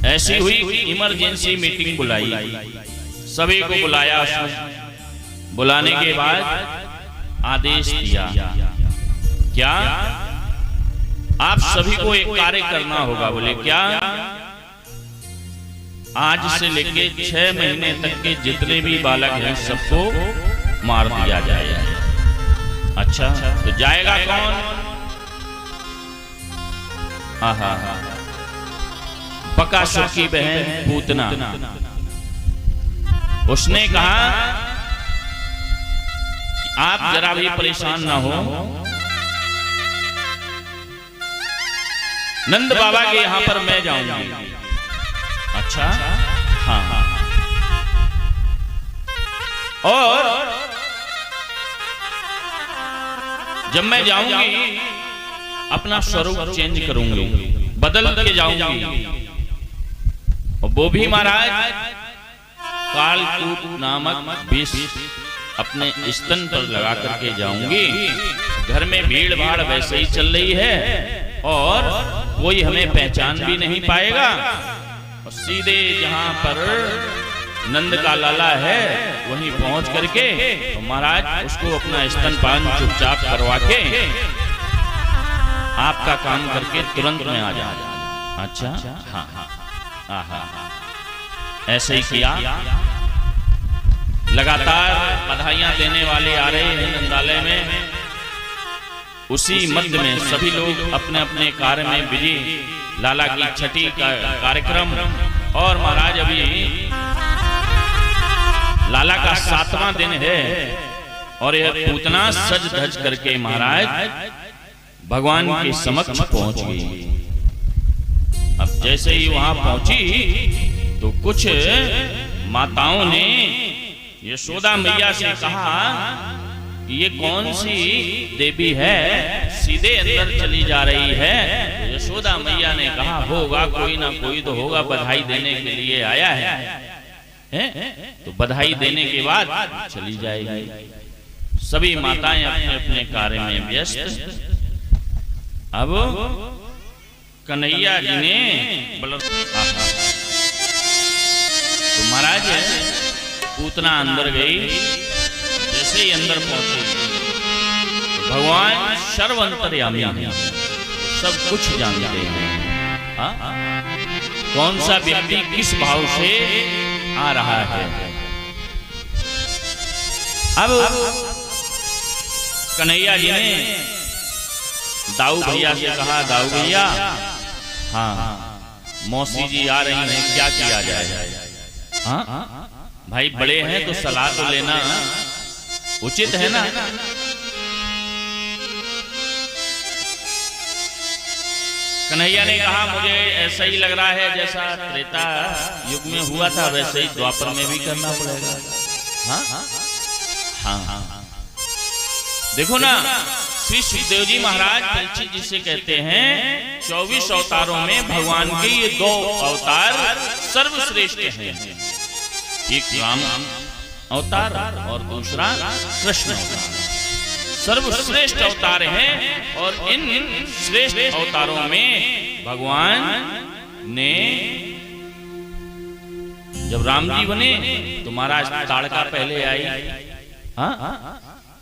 ऐसी हुई कि इमरजेंसी मीटिंग बुलाई, सभी को बुलाया। बुलाने के बाद आदेश दिया, क्या आप सभी को एक कार्य करना होगा। बोले क्या? आज से लेके 6 महीने तक के जितने भी बालक हैं सबको मार दिया जाएगा। अच्छा, तो जाएगा कौन? आहा, बकासुर की बहन पूतना। उसने कहा कि आप जरा भी परेशान ना हो, नंद बाबा के यहां पर मैं जाऊंगी। अच्छा, हाँ, और जब मैं जाऊंगी अपना स्वरूप चेंज करूंगी, बदल के जाऊंगी। और वो भी महाराज कालकूट नामक विष अपने स्तन पर लगा करके जाऊंगी। घर में भीड़ भाड़ वैसे ही चल रही है और कोई हमें पहचान भी नहीं पाएगा। और सीधे जहां पर नंद का लाला है वहीं पहुंच करके तो महाराज उसको अपना स्तनपान चुपचाप करवा के आपका काम करके तुरंत में आ जाए। अच्छा, हाँ, हाँ, हाँ, ऐसे ही किया। लगातार बधाइयां देने वाले आ रहे हैं नंदालय में। उसी मध्य में सभी लोग अपने अपने कार्य में बिजी। लाला की छठी का कार्यक्रम, और महाराज अभी लाला का 7वां दिन है और यह पूतना सज धज करके महाराज भगवान के समक्ष पहुंच गई। अब जैसे ही वहां पहुंची तो कुछ माताओं ने यशोदा मैया से कहा कि ये कौन सी देवी है, सीधे अंदर चली जा रही है। यशोदा मैया ने कहा होगा कोई ना कोई तो होगा, बधाई देने के लिए आया है, तो बधाई देने के बाद चली जाएगी। सभी माताएं अपने अपने कार्य में व्यस्त। अब कन्हैया जी ने तो महाराज पूतना अंदर गई। जैसे ही अंदर पहुंचे तो भगवान सर्वंतर्यामी हैं, सब कुछ जानते हैं। कौन सा व्यक्ति किस भाव से आ रहा है। अब कन्हैया जी ने दाऊ भैया से कहा, दाऊ भैया, हाँ मौसी जी आ रही हैं, क्या किया जाए। हाँ भाई बड़े हैं तो सलाह तो लेना उचित है ना। कन्हैया ने कहा मुझे ऐसा ही लग रहा है जैसा त्रेता युग में हुआ था वैसे ही द्वापर में भी करना पड़ेगा। हाँ हाँ, देखो ना श्री सुखदेव जी महाराज परीक्षित जिसे कहते हैं 24 अवतारों में भगवान के ये 2 अवतार सर्वश्रेष्ठ हैं। एक राम अवतार और दूसरा कृष्ण अवतार, सर्वश्रेष्ठ अवतार हैं। और इन श्रेष्ठ अवतारों में भगवान ने जब राम जी बने तो महाराज ताड़का पहले आई,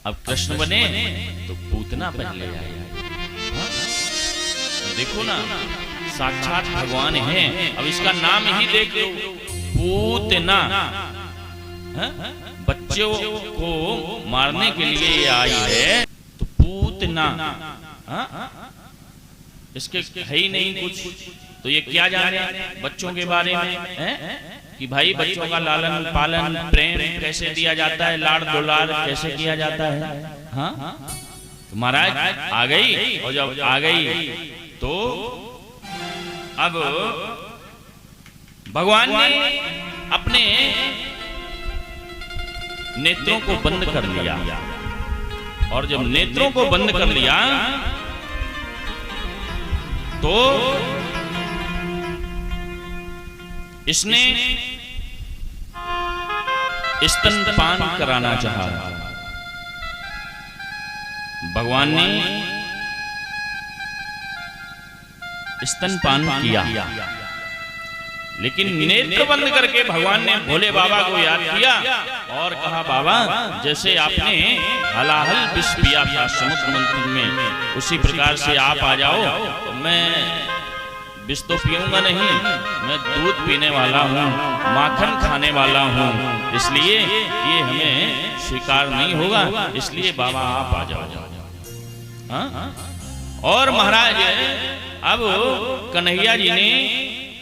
अब कृष्ण बने तो पूतना पहले आई। देखो ना साक्षात भगवान हैं। अब इसका नाम ही देख लो, पूतना। बच्चों को मारने के लिए ये आई है तो पूतना। इसके है ही नहीं कुछ, तो ये क्या जाने बच्चों के बारे में कि भाई बच्चों का लालन पालन प्रेम कैसे दिया जाता है, लाड़ दुलार कैसे किया जाता है। हाँ तो महाराज आ गई, और जब आ गई तो अब भगवान ने अपने नेत्रों को बंद कर लिया। और जब नेत्रों को बंद कर लिया तो इसने स्तनपान कराना चाहा। भगवान ने स्तनपान किया, लेकिन नेत्र बंद करके भगवान ने भोले बाबा को याद किया और कहा, बाबा जैसे आपने हलाहल विष पिया था समुद्र मंथन में, उसी प्रकार से आप आ जाओ। तो मैं विष तो पीऊंगा नहीं, मैं दूध पीने वाला हूँ, माखन खाने वाला हूँ, इसलिए ये हमें स्वीकार नहीं होगा, इसलिए बाबा आप आ जाओ। हाँ? और महाराज अब कन्हैया जी ने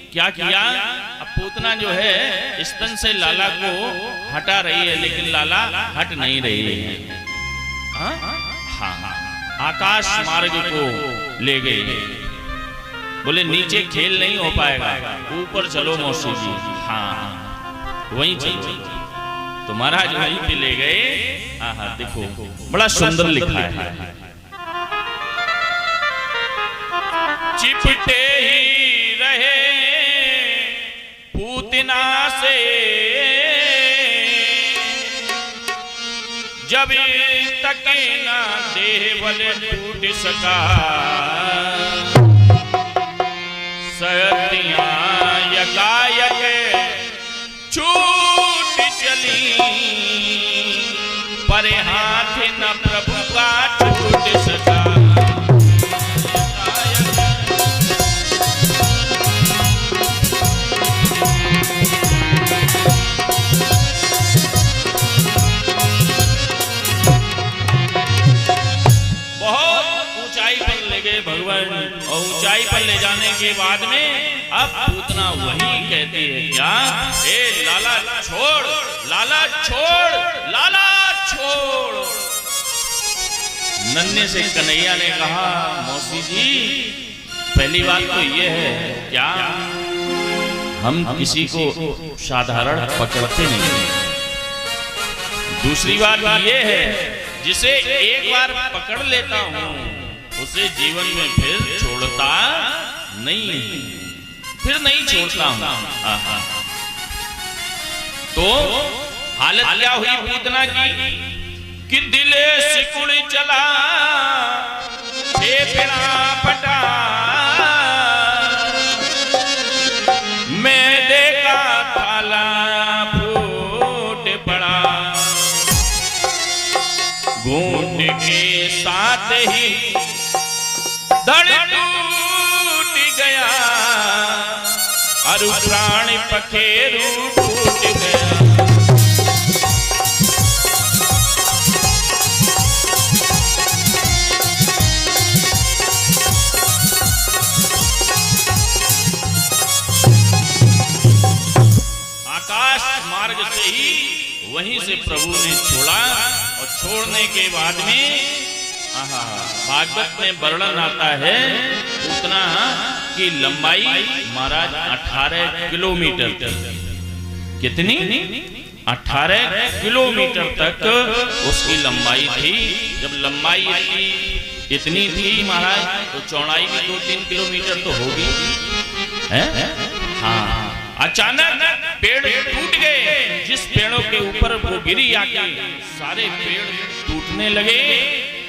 क्या किया, अब पूतना जो है स्तन से लाला को हटा रही है, लेकिन लाला हट नहीं रही है। हाँ, आकाश मार्ग को ले गई, बोले नीचे खेल नहीं हो पाएगा, ऊपर चलो मौसी जी। हाँ, वहीं चलो। तो महाराज वहीं पे ले गए। हाँ, देखो बड़ा सुंदर लिखा है, चिपटे ही रहे पूतना से जब तक ना देवल टूट सका, सर्दियां यकायक छूट चली, पर हाथ न प्रभु का छूट सका। भगवान और ऊंचाई पर ले जाने के बाद में अब पूतना वही कहती है, क्या ए लाला छोड़, लाला छोड़, लाला छोड़। नन्हे से कन्हैया ने कहा, मौसी जी पहली बात तो ये है, क्या हम किसी को साधारण पकड़ते नहीं। दूसरी बात ये है, जिसे एक बार पकड़ लेता हूँ उसे जीवन में फिर छोड़ता नहीं, फिर नहीं छोड़ता हूं। तो हालत क्या हुई पूतना की कि दिले सिकुड़ चला, फेफड़ा फटा, मैदे का थाला फूट पड़ा, घूंट के साथ ही धड़ टूट गया, अरु प्राण पखेरु टूट गया। आकाश मार्ग से ही वहीं से प्रभु ने छोड़ा, और छोड़ने के बाद में भागवत में वर्णन आता है पूतना की लंबाई महाराज 18 किलोमीटर तक। कितनी? 18 किलोमीटर तक उसकी लंबाई थी। जब लंबाई इतनी थी महाराज, तो चौड़ाई भी 2-3 किलोमीटर तो होगी, है? हाँ, अचानक पेड़ टूट गए। जिस पेड़ों के ऊपर वो गिरी आके सारे पेड़ टूटने लगे,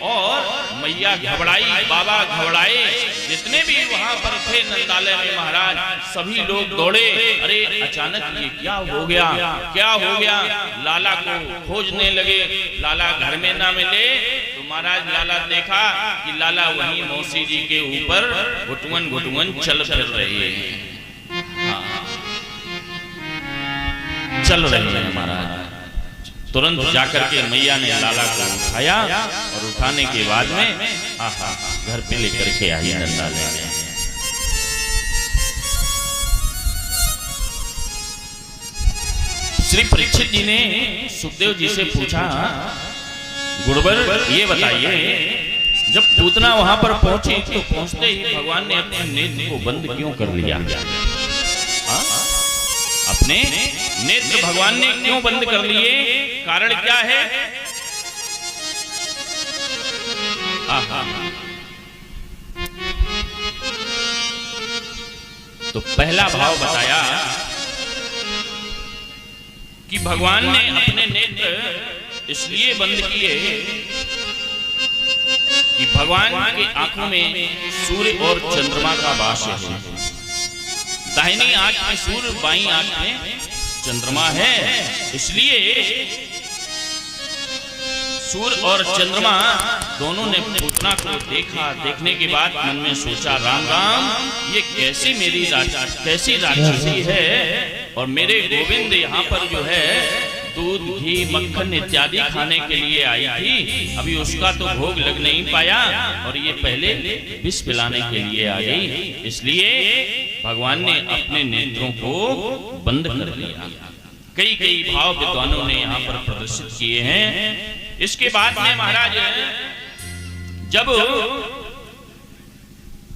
और मैया घबराई, बाबा घबराए, जितने भी वहां पर थे नंदालय में महाराज, सभी लोग दौड़े। अरे अचानक ये क्या हो गया, क्या हो गया? लाला को खोजने लगे, लाला घर में ना मिले। तो महाराज लाला देखा कि लाला वहीं मौसी जी के ऊपर घुटुवन घुटुवन चल फिर रहे हैं। हाँ, चल रहे हैं महाराज। तुरंत जाकर के मैया ने लाला को उठाया, और उठाने के बाद में घर पे लेकर के आई नंदालय में। श्री परीक्षित जी ने सुखदेव जी से पूछा, गुरुवर ये बताइए, जब पूतना वहां पर पहुंची तो पहुंचते ही भगवान ने अपने नेत्र को बंद क्यों कर लिया? अपने नेत्र भगवान ने क्यों बंद कर लिए? कारण क्या है? तो पहला भाव बताया कि भगवान ने अपने नेत्र इसलिए बंद किए कि भगवान की आंखों में सूर्य और चंद्रमा का वास है। दाहिनी आंख में सूर्य, बाईं आंख में चंद्रमा है। इसलिए सूर्य और चंद्रमा दोनों ने पूतना को देखा। देखने के बाद मन में सोचा, राम राम, ये कैसी कैसी राक्षसी है, और मेरे गोविंद यहाँ पर जो है दूध, घी, मक्खन इत्यादि खाने के लिए आई थी, अभी उसका तो भोग लग नहीं पाया, और ये पहले विष पिलाने के लिए आ गई। इसलिए भगवान ने अपने नेत्रों को बंद कर दिया। कई भाव विद्वानों ने यहाँ पर प्रदर्शित किए हैं। इसके बाद में महाराज जब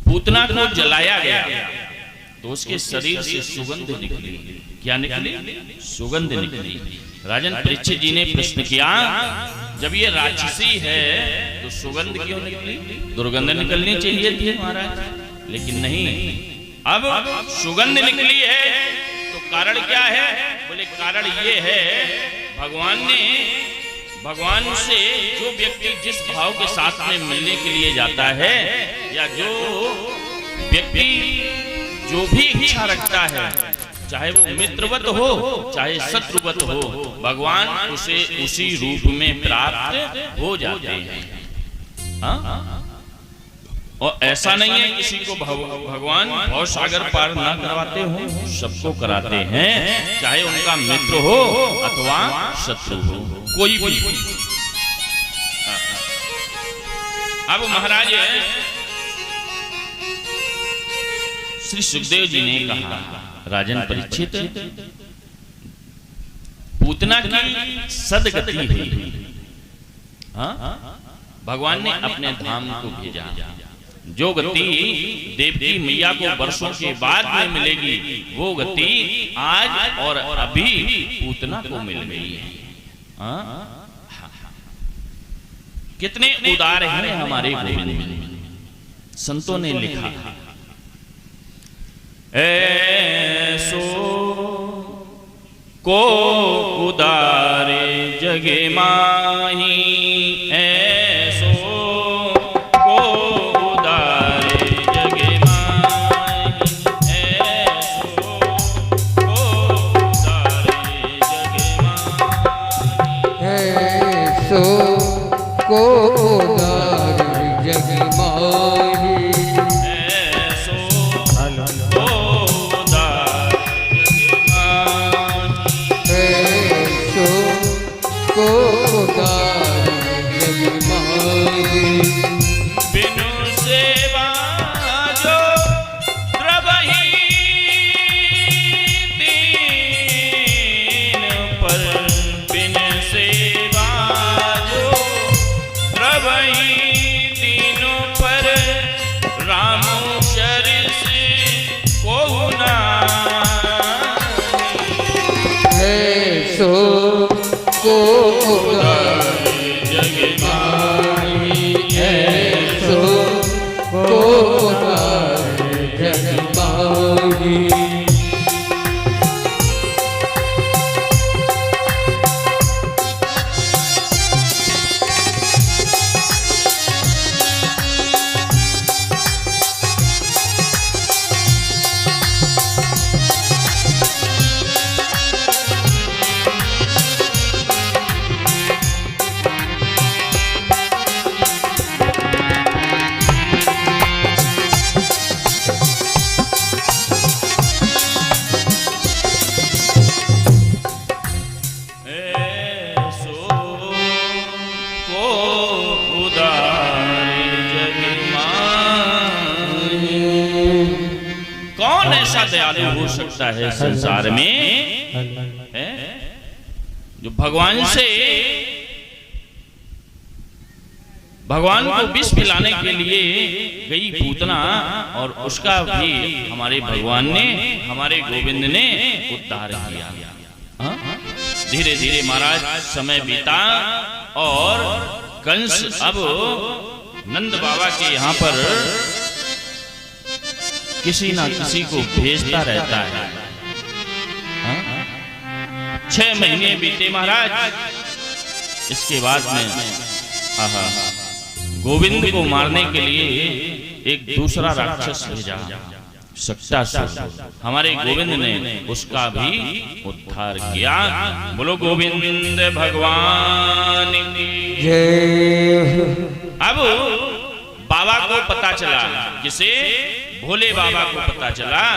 पूतना को जलाया गया तो उसके शरीर से सुगंध निकली। क्या निकली? सुगंध निकली। राजन परीक्षित जी ने प्रश्न किया, जब ये राक्षसी है तो सुगंध क्यों निकली? दुर्गंध निकलनी चाहिए थी महाराज, लेकिन नहीं। अब सुगंध निकली है तो कारण क्या है? बोले कारण ये है, भगवान से जो व्यक्ति जिस भाव के साथ में मिलने के लिए जाता है, या जो व्यक्ति जो भी इच्छा रखता है, चाहे वो मित्रवत हो चाहे शत्रुवत हो, भगवान उसे उसी रूप में प्राप्त हो जाते हैं। हाँ? और ऐसा नहीं है किसी को भगवान भव सागर पार ना करवाते हो, सबको कराते हैं, चाहे उनका मित्र हो अथवा शत्रु हो, कोई भी। अब महाराज श्री सुखदेव जी ने कहा, राजन परीक्षित, पूतना की सदगति हुई। भगवान ने अपने धाम को भेजा। जो गति देवकी मैया को वर्षों के बाद में मिलेगी, वो गति आज और अभी पूतना को मिल गई है। कितने उदार हैं हमारे गोविंद। संतों ने लिखा, ऐसो को उदारे जगे माही, ऐसो को उदारे जगे माही, ऐसो को उदारे जगे माही, ऐसो को उदारे जगे माही, दयालु हो सकता है संसार में, जो भगवान को विष पिलाने के लिए गई पूतना, और उसका भी हमारे भगवान ने, हमारे गोविंद ने उद्धार किया। धीरे धीरे महाराज समय बीता और कंस अब नंद बाबा के यहाँ पर किसी ना किसी को भेजता रहता है। 6 महीने बीते महाराज। इसके बाद में गोविंद को मारने के लिए एक दूसरा राक्षस भेजा। शक्तासुर, हमारे गोविंद ने उसका भी उद्धार किया। बोलो गोविंद भगवान की जय। अब बाबा को पता चला, जिसे भोले बाबा को पता चला